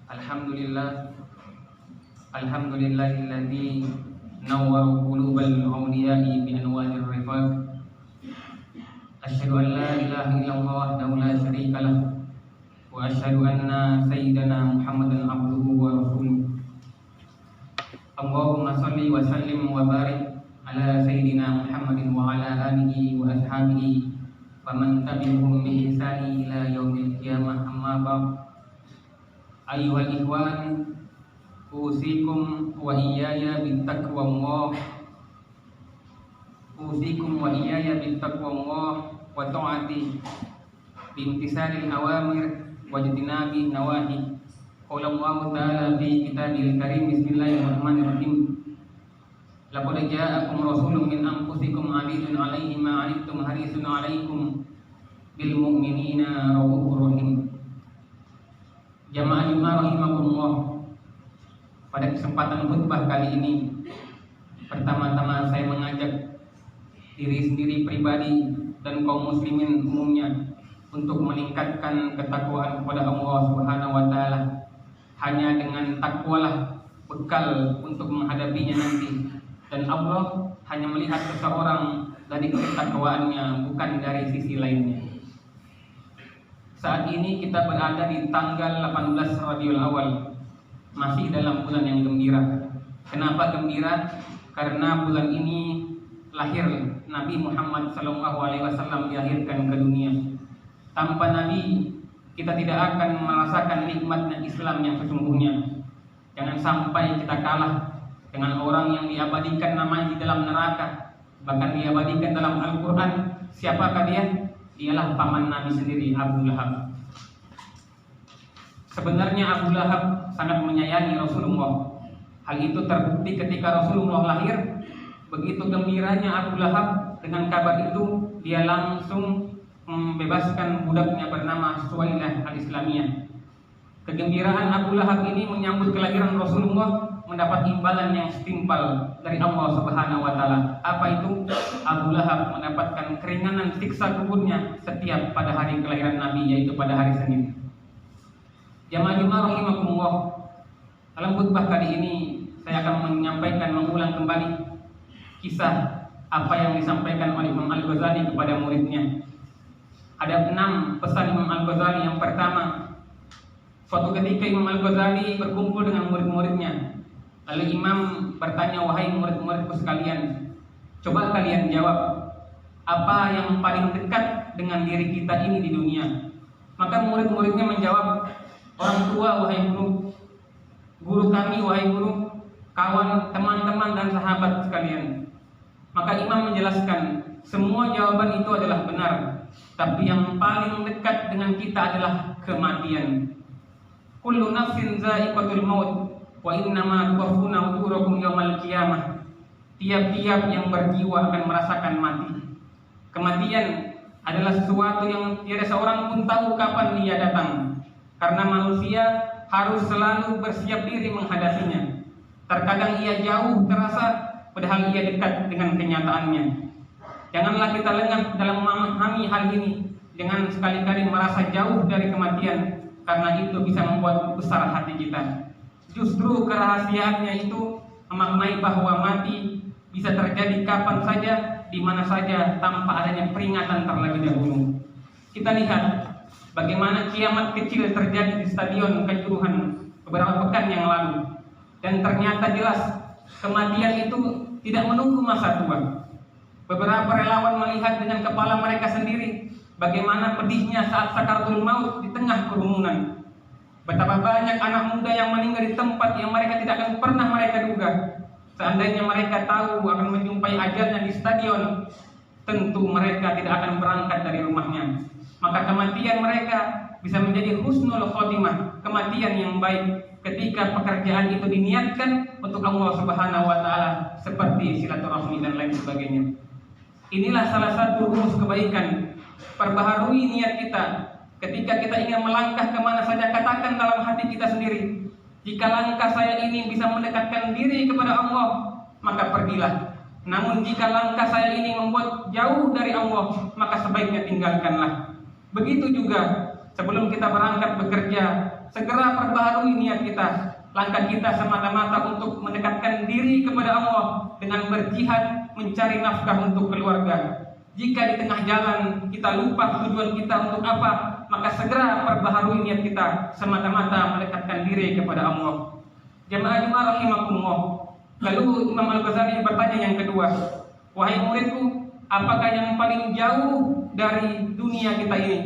Alhamdulillahilladzi nawwara qulubal awliya'i bi anwarir rifaq. Asyhadu an la ilaha illallah wahdahu la syarika lah wa asyhadu anna sayyidana Muhammadan abduhu wa rasuluh. Allahumma shalli wa sallim wa barik ala sayyidina Muhammadin wa ala alihi wa ashabihi wa man tabi'ahum bi ihsani ila yaumil qiyamah. Amma ba'd. Ayyuhal ikhwan, usikum wa iyaya bittaqwallah. Usikum wa iyaya bittaqwallah wa ta'ati bimtisalil awamir wa jitinabi nawahi. Qala Allah ta'ala fi kitabil karim, bismillahirrahmanirrahim. Laqad ja'akum rasulun min anfusikum 'azizun 'alaihi ma 'anittum harisun 'alaikum bil mu'minina raufur rahim. Jamaah Jumat rahimakumullah. Pada kesempatan khutbah kali ini, pertama-tama saya mengajak diri sendiri pribadi dan kaum muslimin umumnya untuk meningkatkan ketakwaan kepada Allah Subhanahu wa taala. Hanya dengan takwalah bekal untuk menghadapinya nanti, dan Allah hanya melihat seseorang dari ketakwaannya, bukan dari sisi lainnya. Saat ini kita berada di tanggal 18 Rabiul Awal, masih dalam bulan yang gembira. Kenapa gembira? Karena bulan ini lahir Nabi Muhammad SAW dilahirkan ke dunia. Tanpa Nabi, kita tidak akan merasakan nikmatnya Islam yang sesungguhnya. Jangan sampai kita kalah dengan orang yang diabadikan namanya di dalam neraka, bahkan diabadikan dalam Al-Quran. Siapakah dia? Ialah paman Nabi sendiri, Abu Lahab. Sebenarnya Abu Lahab sangat menyayangi Rasulullah. Hal itu terbukti ketika Rasulullah lahir. Begitu gembiranya Abu Lahab dengan kabar itu, dia langsung membebaskan budaknya bernama Suwailah al-Islamiyah. Kegembiraan Abu Lahab ini menyambut kelahiran Rasulullah mendapat imbalan yang setimpal dari Allah Subhanahu wa taala. Apa itu? Abu Lahab mendapatkan keringanan siksa kuburnya setiap pada hari kelahiran Nabi, yaitu pada hari Senin. Jamaah Jumat rahimakumullah. Dalam khutbah kali ini saya akan mengulang kembali kisah apa yang disampaikan oleh Imam Al-Ghazali kepada muridnya. Ada 6 pesan Imam Al-Ghazali. Yang pertama, suatu ketika Imam Al-Ghazali berkumpul dengan murid-muridnya. Lalu Imam bertanya, wahai murid-muridku sekalian, coba kalian jawab, apa yang paling dekat dengan diri kita ini di dunia? Maka murid-muridnya menjawab, orang tua wahai guru, guru kami wahai guru, kawan, teman-teman dan sahabat sekalian. Maka Imam menjelaskan, semua jawaban itu adalah benar, tapi yang paling dekat dengan kita adalah kematian. Kullu nafsin za'iqatul maut wa innama tuwaffuna ujurakum yaumal qiyamah. Tiap-tiap yang berjiwa akan merasakan mati. Kematian adalah sesuatu yang tiada seorang pun tahu kapan dia datang, karena manusia harus selalu bersiap diri menghadapinya. Terkadang ia jauh terasa, padahal ia dekat dengan kenyataannya. Janganlah kita lengah dalam memahami hal ini, dengan sekali-kali merasa jauh dari kematian, karena itu bisa membuat besar hati kita. Justru kerahasiaannya itu memaknai bahwa mati bisa terjadi kapan saja, di mana saja, tanpa adanya peringatan terlebih dahulu. Kita lihat bagaimana kiamat kecil terjadi di Stadion Kanjuruhan beberapa pekan yang lalu, dan ternyata jelas kematian itu tidak menunggu masa tua. Beberapa relawan melihat dengan kepala mereka sendiri bagaimana pedihnya saat sakaratul maut di tengah kerumunan. Betapa banyak anak muda yang meninggal di tempat yang mereka tidak akan pernah mereka duga. Seandainya mereka tahu akan menjumpai ajalnya di stadion, tentu mereka tidak akan berangkat dari rumahnya. Maka kematian mereka bisa menjadi husnul khotimah, kematian yang baik, ketika pekerjaan itu diniatkan untuk Allah Subhanahu wa taala, seperti silaturahmi dan lain sebagainya. Inilah salah satu rumus kebaikan. Perbaharui niat kita. Ketika kita ingin melangkah kemana saja, katakan dalam hati kita sendiri, jika langkah saya ini bisa mendekatkan diri kepada Allah, maka pergilah. Namun jika langkah saya ini membuat jauh dari Allah, maka sebaiknya tinggalkanlah. Begitu juga Sebelum kita berangkat bekerja, segera perbaharui niat kita. Langkah kita semata-mata untuk mendekatkan diri kepada Allah dengan berjihad mencari nafkah untuk keluarga. Jika di tengah jalan kita lupa tujuan kita untuk apa, maka segera perbaharui niat kita semata-mata mendekatkan diri kepada Allah. Jamaah rahimakumullah. Lalu Imam Al-Ghazali bertanya yang kedua, wahai muridku, apakah yang paling jauh dari dunia kita ini?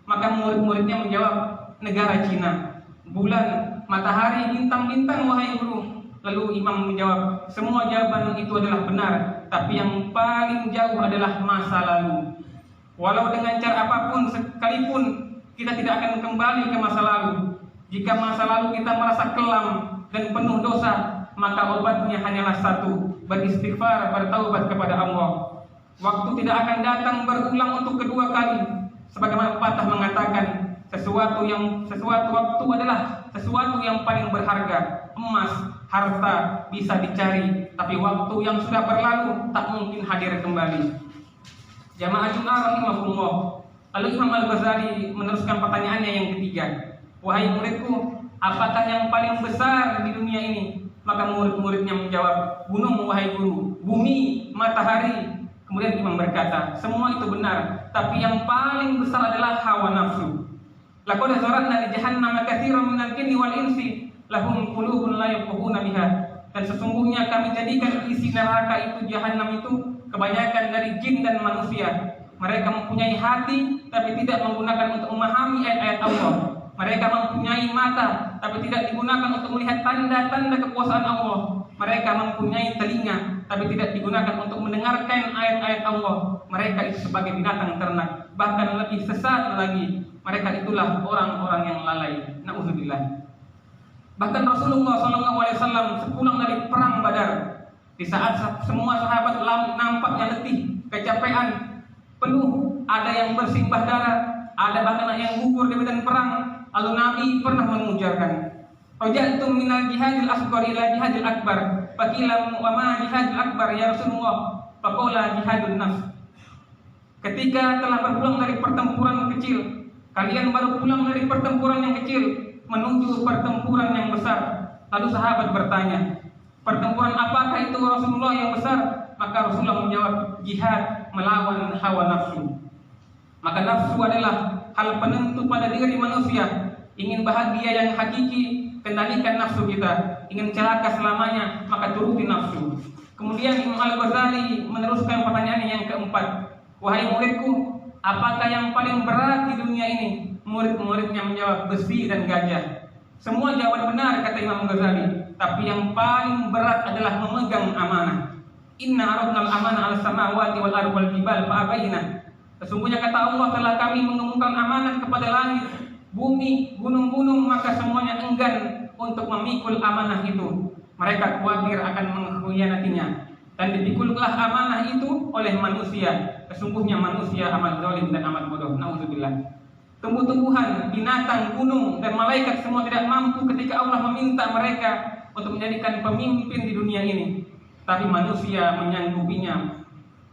Maka murid-muridnya menjawab, negara Cina, bulan, matahari, bintang-bintang, wahai guru. Lalu imam menjawab, semua jawaban itu adalah benar, tapi yang paling jauh adalah masa lalu. Walau dengan cara apapun sekalipun, kita tidak akan kembali ke masa lalu. Jika masa lalu kita merasa kelam dan penuh dosa, maka obatnya hanyalah satu, beristighfar, bertaubat kepada Allah. Waktu tidak akan datang berulang untuk kedua kali. Sebagaimana pepatah mengatakan, sesuatu waktu adalah sesuatu yang paling berharga. Emas, harta bisa dicari, tapi waktu yang sudah berlalu tak mungkin hadir kembali. Jamaah Jumat rahimahumullah. Lalu Imam Al-Ghazali meneruskan pertanyaannya yang ketiga, wahai muridku, apakah yang paling besar di dunia ini? Maka murid-muridnya menjawab, gunung, wahai guru, bumi, matahari. Kemudian imam berkata, semua itu benar, tapi yang paling besar adalah hawa nafsu. Laqad zara'na li jahannama katsiran minal jinni wal insi lahum qulubun la yafqahuna biha. Dan sesungguhnya kami jadikan isi neraka itu, jahanam itu, kebanyakan dari jin dan manusia. Mereka mempunyai hati tapi tidak menggunakan untuk memahami ayat-ayat Allah. Mereka mempunyai mata tapi tidak digunakan untuk melihat tanda-tanda kekuasaan Allah. Mereka mempunyai telinga tapi tidak digunakan untuk mendengarkan ayat-ayat Allah. Mereka itu sebagai binatang ternak, bahkan lebih sesat lagi. Mereka itulah orang-orang yang lalai. Na'udzubillah. Bahkan Rasulullah SAW sepulang dari perang Badar, di saat semua sahabat nampaknya letih, kecapean, penuh, ada yang bersimbah darah, ada bahkan yang gugur di medan perang. Lalu Nabi pernah mengujarkan, "Raja'tum minal jihadil asghar ila jihadil akbar." Faqila wa ma jihadil akbar ya Rasulullah? Faqala jihadun nafs. Ketika telah berpulang dari pertempuran kecil, kalian baru pulang dari pertempuran yang kecil menuju pertempuran yang besar. Lalu sahabat bertanya, pertempuran apakah itu Rasulullah yang besar? Maka Rasulullah menjawab, jihad melawan hawa nafsu. Maka nafsu adalah hal penentu pada diri manusia. Ingin bahagia yang hakiki, kendalikan nafsu kita. Ingin celaka selamanya, maka turuti nafsu. Kemudian Imam Al-Ghazali meneruskan pertanyaannya yang keempat, wahai muridku, apakah yang paling berat di dunia ini? Murid-muridnya menjawab, besi dan gajah. Semua jawaban benar, kata Imam Ghazali, tapi yang paling berat adalah memegang amanah. Inna aradnal amanah al samawati wal ardi wal jibal fa abaina. Sesungguhnya kata Allah, telah kami mengumumkan amanah kepada langit, bumi, gunung-gunung, maka semuanya enggan untuk memikul amanah itu. Mereka khawatir akan mengkhianatinya. Dan dipikullah amanah itu oleh manusia. Sesungguhnya manusia amat zalim dan amat bodoh. Nauzubillah. Tumbuh-tumbuhan, binatang, gunung, dan malaikat semua tidak mampu ketika Allah meminta mereka untuk menjadikan pemimpin di dunia ini. Tapi manusia menyanggupinya,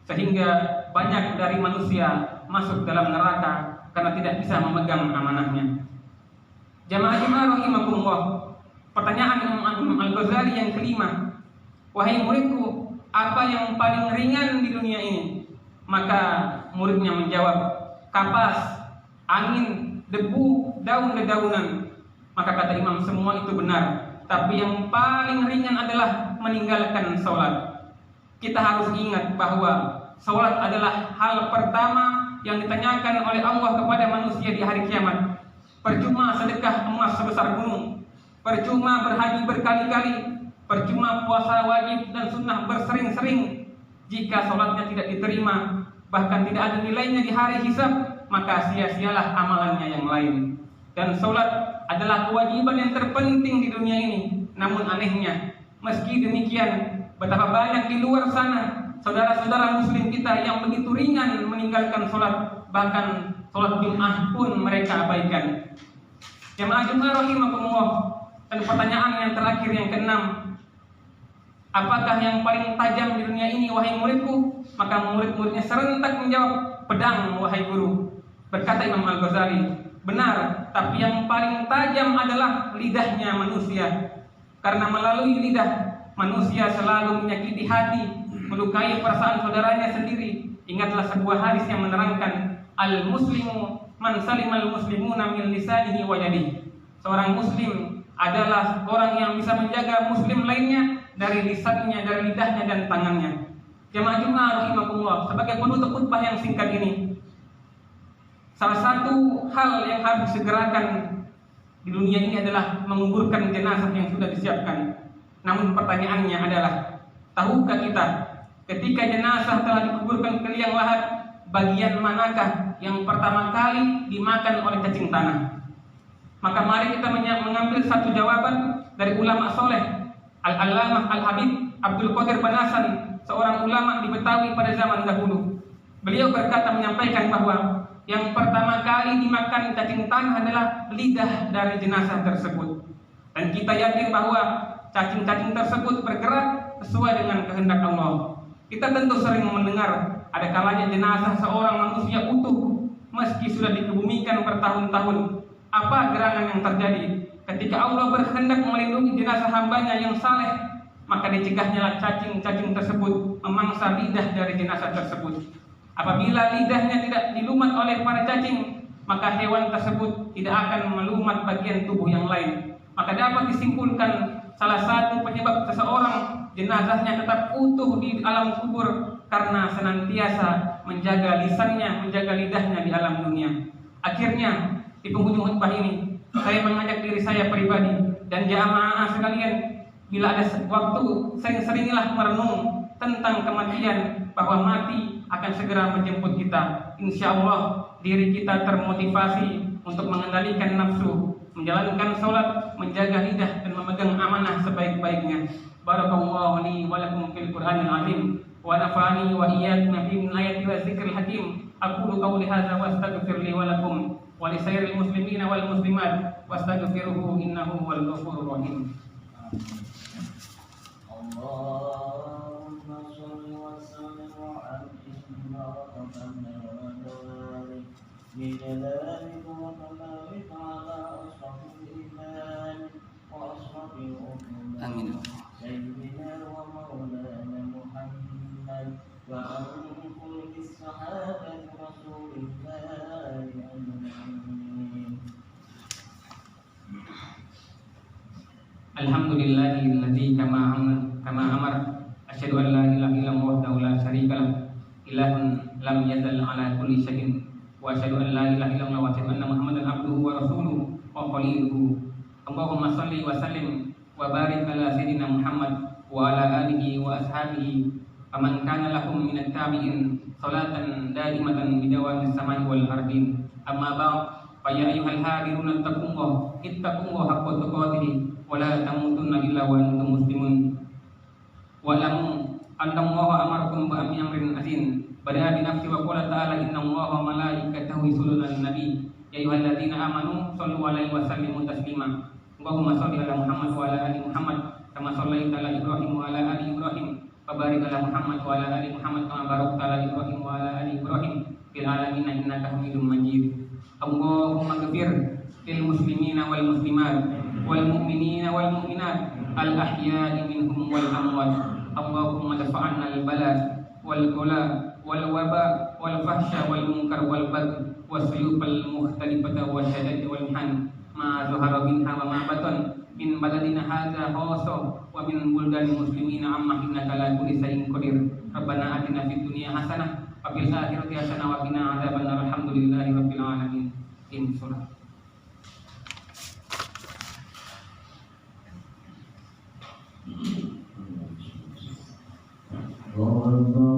sehingga banyak dari manusia masuk dalam neraka karena tidak bisa memegang amanahnya. Jamaah rahimakumullah. Pertanyaan Imam Al-Ghazali yang kelima, wahai muridku, apa yang paling ringan di dunia ini? Maka muridnya menjawab, kapas, angin, debu, daun-dedaunan. Maka kata imam, semua itu benar, tapi yang paling ringan adalah meninggalkan sholat. Kita harus ingat bahwa sholat adalah hal pertama yang ditanyakan oleh Allah kepada manusia di hari kiamat. Percuma sedekah emas sebesar gunung, percuma berhaji berkali-kali, percuma puasa wajib dan sunnah bersering-sering. Jika sholatnya tidak diterima, bahkan tidak ada nilainya di hari hisab, maka sia-sialah amalannya yang lain. Dan sholat adalah kewajiban yang terpenting di dunia ini. Namun anehnya, meski demikian, betapa banyak di luar sana saudara-saudara muslim kita yang begitu ringan meninggalkan sholat, bahkan sholat Jumat pun mereka abaikan. Jamaah Jumat rahimakumullah. Dan pertanyaan yang terakhir yang keenam, apakah yang paling tajam di dunia ini, wahai muridku? Maka murid-muridnya serentak menjawab, pedang, wahai guru. Berkata Imam Al-Ghazali, benar, tapi yang paling tajam adalah lidahnya manusia. Karena melalui lidah manusia selalu menyakiti hati, melukai perasaan saudaranya sendiri. Ingatlah sebuah hadis yang menerangkan al-muslimu man salimal muslimuna min lisanihi wa yadihi. Seorang muslim adalah orang yang bisa menjaga muslim lainnya dari lisannya, dari lidahnya dan tangannya. Jamaah Jumat rahimakumullah, sebagai penutup khutbah yang singkat ini, salah satu hal yang harus disegerakan di dunia ini adalah menguburkan jenazah yang sudah disiapkan. Namun pertanyaannya adalah, tahukah kita ketika jenazah telah dikuburkan ke liang lahat, bagian manakah yang pertama kali dimakan oleh cacing tanah? Maka mari kita mengambil satu jawaban dari ulama soleh, Al-Allamah Al-Habib Abdul Qadir Banasan, seorang ulama di Betawi pada zaman dahulu. Beliau berkata, menyampaikan bahwa yang pertama kali dimakan cacing tanah adalah lidah dari jenazah tersebut. Dan kita yakin bahwa cacing-cacing tersebut bergerak sesuai dengan kehendak Allah. Kita tentu sering mendengar ada kalanya jenazah seorang manusia utuh meski sudah dikebumikan bertahun-tahun. Apa gerangan yang terjadi? Ketika Allah berkehendak melindungi jenazah hambanya yang saleh, maka dicegahnya cacing-cacing tersebut memangsa lidah dari jenazah tersebut. Apabila lidahnya tidak dilumat oleh para cacing, maka hewan tersebut tidak akan melumat bagian tubuh yang lain. Maka dapat disimpulkan salah satu penyebab seseorang jenazahnya tetap utuh di alam kubur karena senantiasa menjaga lisannya, menjaga lidahnya di alam dunia. Akhirnya di penghujung khutbah ini, saya mengajak diri saya pribadi dan jamaah sekalian, bila ada waktu, sering-seringilah merenung tentang kematian, bahwa mati akan segera menjemput kita. Insya Allah diri kita termotivasi untuk mengendalikan nafsu, menjalankan sholat, menjaga lidah dan memegang amanah sebaik-baiknya. Barakallahu li wa lakum fil Qur'anil azim wa nafa'ani wa iyyakum fi min ayati wa dzikril hakim. Aqulu qawli hadza wa astaghfir li wa lakum wa li sairil muslimina wal muslimat wastaghfiruhu innahu wal ghafurur rahim. Allahumma shalli wa sallim ala بجلالك وكمالك على أشرف الإيمان وأشرف الأمم سيدنا ومولانا محمد وعن كل الصحابة رسول الله أجمعين. Alhamdulillahilladzi kama amar asyhadu an la ilaha illallah wahdahu la syarika lah ilahun lam yazal ala kulli syai'in wa asyhadu an la ilaha illallah wa asyhadu anna muhammadan abduhu wa rasuluhu wa qaliluhu. Allahumma shalli wa sallim wa barik ala sayyidina Muhammad wa ala alihi wa ashabihi faman kana lahum minat tabi'in salatan daimatan bidawamis samai wal ardin. Amma ba'd, fa ya ayyuhal hadiruna ittaqullaha haqqa tuqatih wala tamutunna illa wa antum muslimun. Wa'lamu annallaha amarakum bi amrin azim. Bada'a bi nafsi wa qala ta'ala innallaha wa malaikatahu yusholluna 'alan nabi ya ayyuhalladzina amanu shallu 'alaihi wa sallimu taslima. Allahumma shalli ala Muhammad wa ala ali Muhammad kama shallaita ala Ibrahim wa ala ali Ibrahim wa barik ala Muhammad wa ala ali Muhammad kama barakta ala Ibrahim wa ala ali Ibrahim fil alamin innaka Hamidum Majid. Allahumma ghfir lil muslimina wal muslimat wal mu'minina wal mu'minat al ahya'i minhum wal amwat. Allahumma dafa'anna al bala wal qula wal waba wal fahsya wal munkar wal bagh wasuyub al mukhtalifata wa syadad wal han ma zahara minha wa ma batan min baladina hadza khassa wa min buldani muslimina amma innaka la kulli shay'in qadir. Rabbana atina fid dunya hasanah wa fil akhirati hasanah wa qina adzabannar. Alhamdulillahi rabbil alamin. Insyaallah. Allah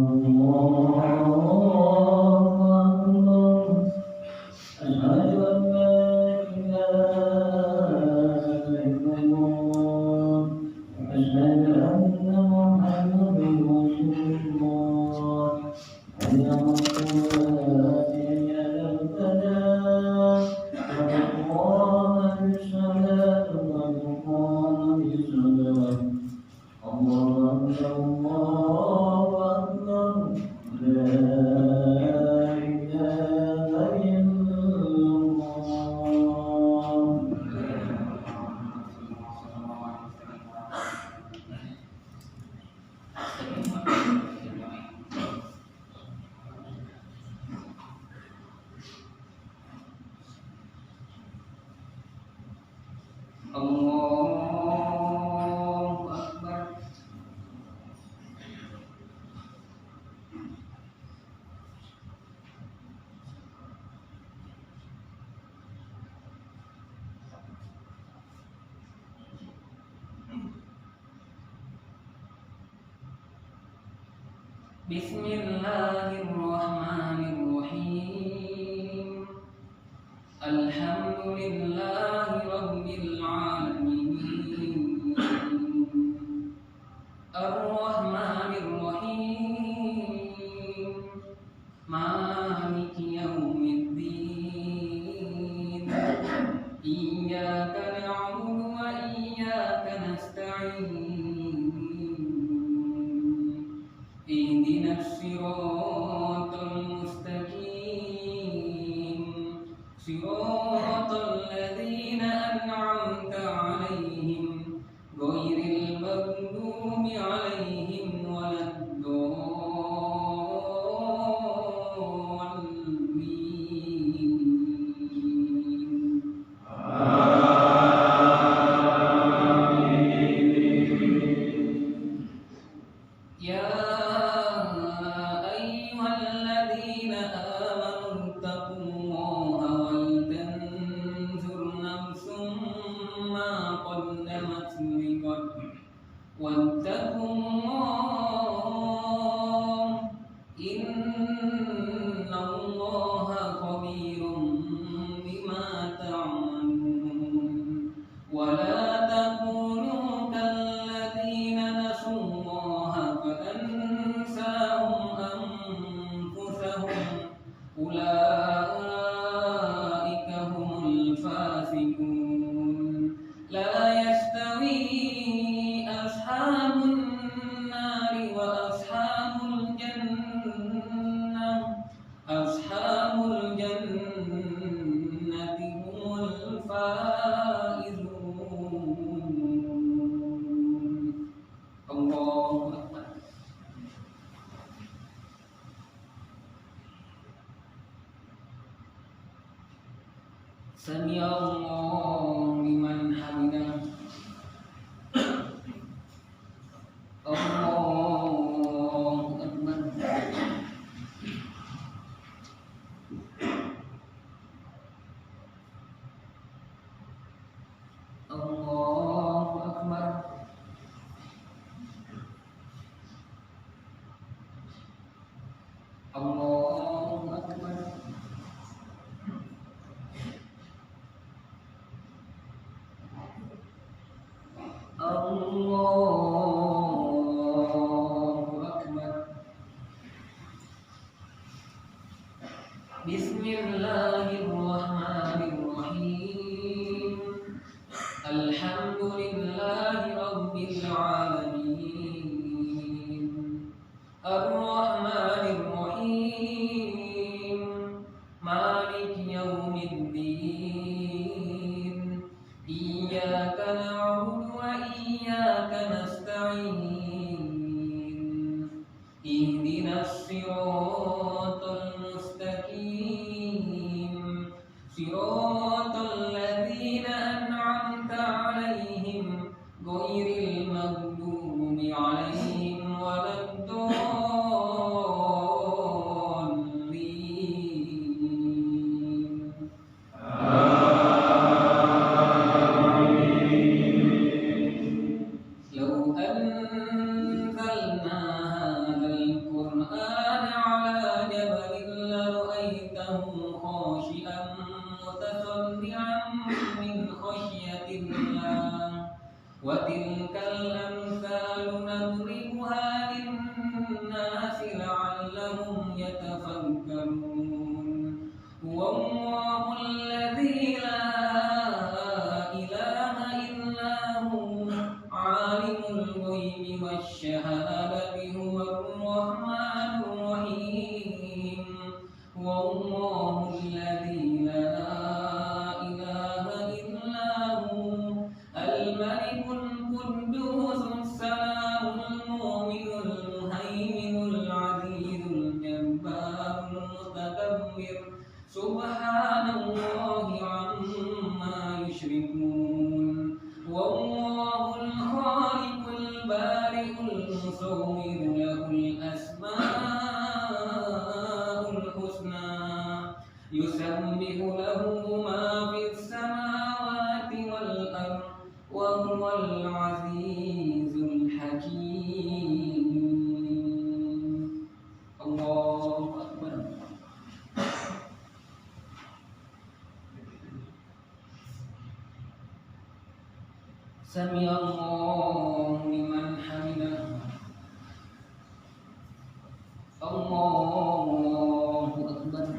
Bismillahirrahmanirrahim. Alhamdulillahi rabbil alamin. Ar-Rahmanir-Rahim. Maliki yaumiddin. Iyyaka na'budu wa iyyaka nasta'in. Ihdinas siratal mustaqim. Siratal ladzina an'amta 'alaihim ghairil maghdubi 'alaihim waladdallin. Ya ayyuhalladzina amanu taqullaha wal tanzur nafsum ma qaddamat lighad wattaqullaha innallaha khabirum bima ta'malun. Wa la takunu kalladzina nasullaha fa ansahum anfusahum ulaika humul fasiqun. La yastawi ashabun nari wa ashabul jannah. Ashabul jannati humul faizun. Allahu Akbar. Sami Allahu liman hamidah. Allahu Akbar. Allahu Akbar. Allahu Akbar. Allahu Akbar. Bismillahirrahmanirrahim. Alhamdulillahi rabbil alamin. Ar-Rahmanir-Rahim. Maliki yaumiddin. Iyyaka na'budu wa iyyaka nasta'in. Ihdinas siratal mustaqim. Siratal ladzina an'amta 'alaihim ghairil maghdubi 'alaihim waladdallin. Law anzalna hadzal qur'ana 'ala jabalin lara'aytahu khashi'an mutasaddian min khashyatillah. Wa tilkal amsalu nadribuha lin-nasi la'allahum yatafakkarun. Wallahu alladzi la ilaha illa hu 'alimul ghaibi wasyahadati huwar rahmanur rahim. Wallahu alladzi la ilaha illa hu al-malikul quddusus salamul mu'minul muhaiminul azizul jabbarul mutakabbir. Subhanallahi amma yushrikun. Wallahul khaliqul bari'ul musawwir lahul asmaul husna. Yusabbihu lahu ma fis samawati wal ardh wa huwal azizul hakim. Sami Allahu liman hamidah. Allahu akbar.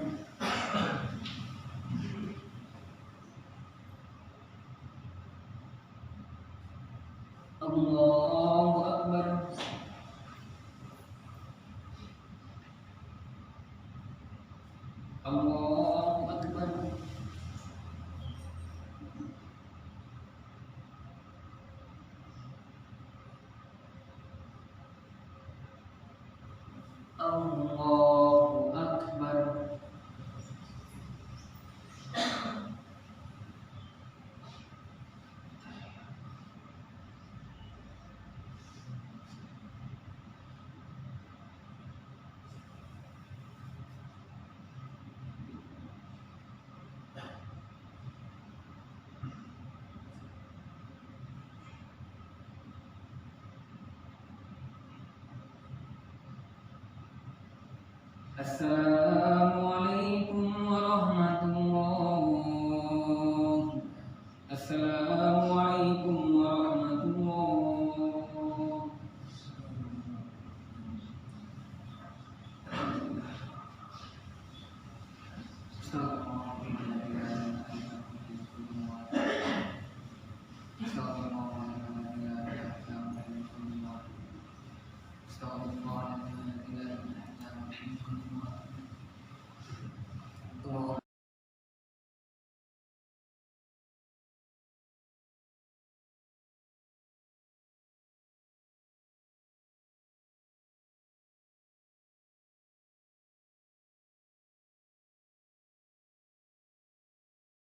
Allahu akbar. Allahu akbar. Allahu akbar. Assalamualaikum warahmatullahi wabarakatuh.